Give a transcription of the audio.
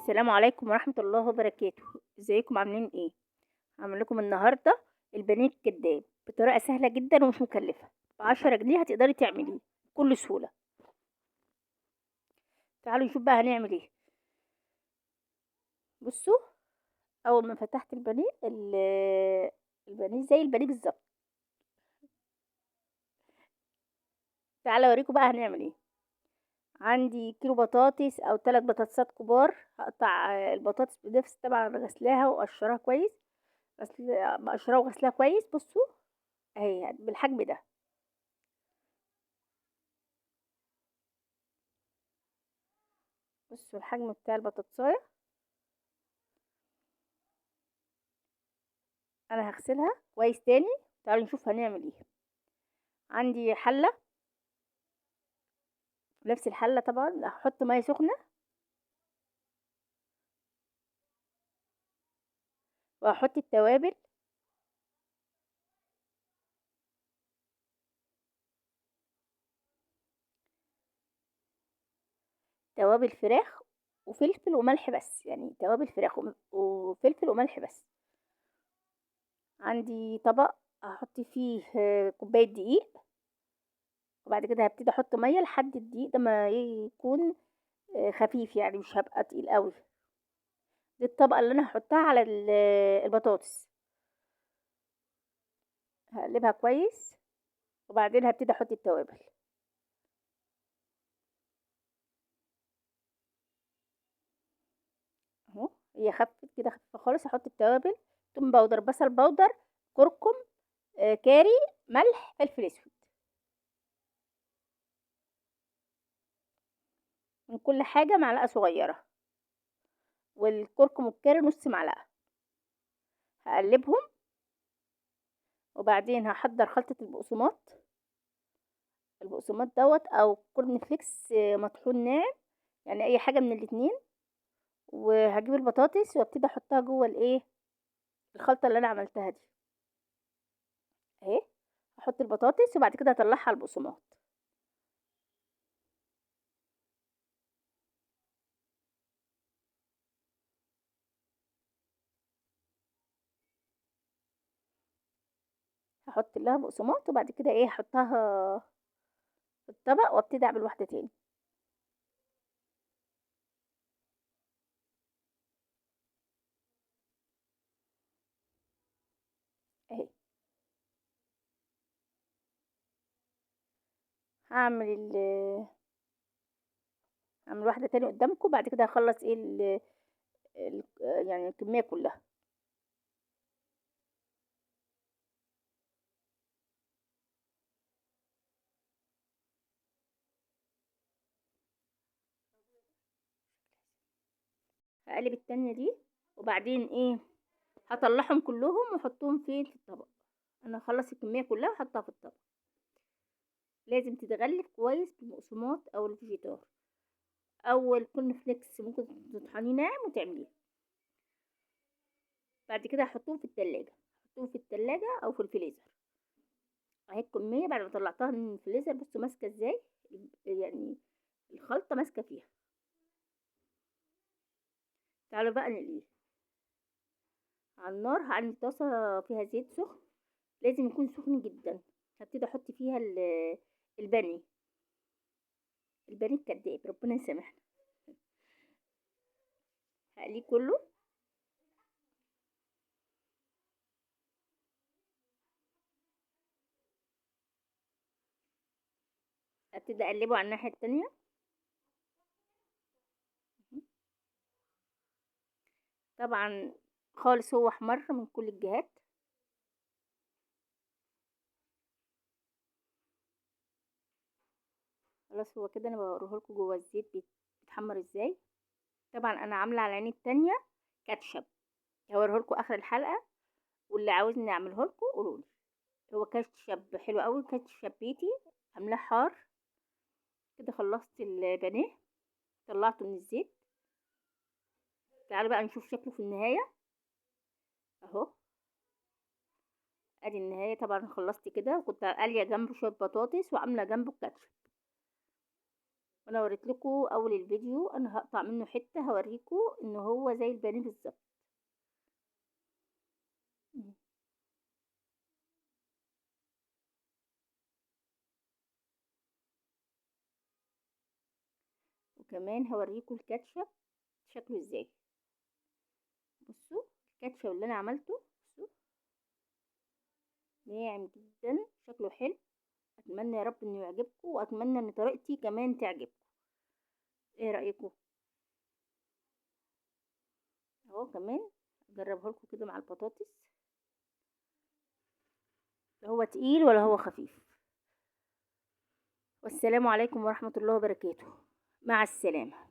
السلام عليكم ورحمة الله وبركاته. ازيكم عاملين ايه؟ هعمل لكم النهاردة البانيه الكداب بطريقة سهلة جدا ومش مكلفة. ب10 جنيه هتقدري تعمليه بكل سهولة. تعالوا نشوف بقى هنعمل ايه. بصوا، اول ما فتحت البانيه البانيه زي البانيه بالظبط. تعالوا اوريكم بقى هنعمل ايه. عندي كيلو بطاطس او 3 بطاطسات كبار. هقطع البطاطس بنفس، طبعا غسلاها وقشرها كويس. مقشرها وغسلاها كويس. بصوا اهي بالحجم ده. بصوا الحجم بتاع البطاطساية. انا هغسلها كويس تاني. تعالوا نشوف هنعمل ايه. عندي حلة، نفس الحلة طبعا هحط مية سخنة وهحط التوابل. توابل فراخ وفلفل وملح بس، يعني توابل فراخ وفلفل وملح بس. عندي طبق هحط فيه كوباية دقيق، وبعد كده هبتدي احط مية لحد الدقيق ده ما يكون خفيف، يعني مش هبقى تقيل قوي. دي الطبقة اللي انا هحطها على البطاطس. هقلبها كويس وبعدين هبتدي احط التوابل. اهو هي خفت كده، خفيفه خالص. احط التوابل: توم باودر، بصل باودر، كركم، كاري، ملح، فلفل اسود. من كل حاجه معلقه صغيره، والكركم والكاري نص معلقه. هقلبهم وبعدين هحضر خلطه البقسماط. البقسماط دوت او كورن فليكس مطحون ناعم، يعني اي حاجه من الاتنين. وهجيب البطاطس وابتدي احطها جوه الايه، الخلطه اللي انا عملتها دي اهي. احط البطاطس وبعد كده اطلعها على البقسماط. هحط لها بقسماط وبعد كده ايه هحطها في الطبق وابتدي اعمل واحده تاني اهي. هعمل هعمل واحده تاني قدامكم، بعد كده هخلص ايه ال... يعني الكميه كلها. هقلب التانية دي وبعدين ايه، هطلعهم كلهم واحطهم فين في الطبق. انا هخلص الكميه كلها واحطها في الطبق. لازم تتغلف كويس بالبقسماط او الفيجيتار او الكورن فليكس، ممكن تطحنيه ناعم وتعمليه. بعد كده هحطهم في التلاجة. هحطهم في التلاجة او في الفريزر. اهي الكميه بعد ما طلعتها من الفريزر. بصوا ماسكه ازاي، يعني الخلطه ماسكه فيها. تعالوا بقى نقليه على النار. عندي طاسه فيها زيت سخن، لازم يكون سخن جدا. هبتدي احط فيها البانيه. البانيه الكداب، ربنا يسامحنا. هقليه كله. ابتدي اقلبه على الناحيه التانية. طبعا خالص هو احمر من كل الجهات. خلاص هو كده. انا بوريه لكم جوه الزيت بيتحمر ازاي. طبعا انا عامله على العين التانية كاتشب. هوريه لكم اخر الحلقه، واللي عاوزني اعمله لكم قولوا لي. هو كاتشب حلو قوي، كاتشب بيتي عاملاه حار. كده خلصت البانيه، طلعته من الزيت. تعالوا بقى نشوف شكله في النهايه اهو. ادي النهايه. طبعا خلصت كده، كنت قاليه جنبه شويه بطاطس وعامله جنبه الكاتشب. وانا وريت لكم اول الفيديو، انا هقطع منه حته هوريكم ان هو زي البانيه بالظبط. وكمان هوريكم الكاتشب شكله ازاي. بصوا الكاتشب اللي انا عملته، بصوا ناعم جدا، شكله حلو. اتمنى يا رب انه يعجبكم، واتمنى ان طريقتي كمان تعجبكم. ايه رايكم؟ اهو كمان اجربه لكم كده مع البطاطس، لا هو تقيل ولا هو خفيف. والسلام عليكم ورحمه الله وبركاته. مع السلامه.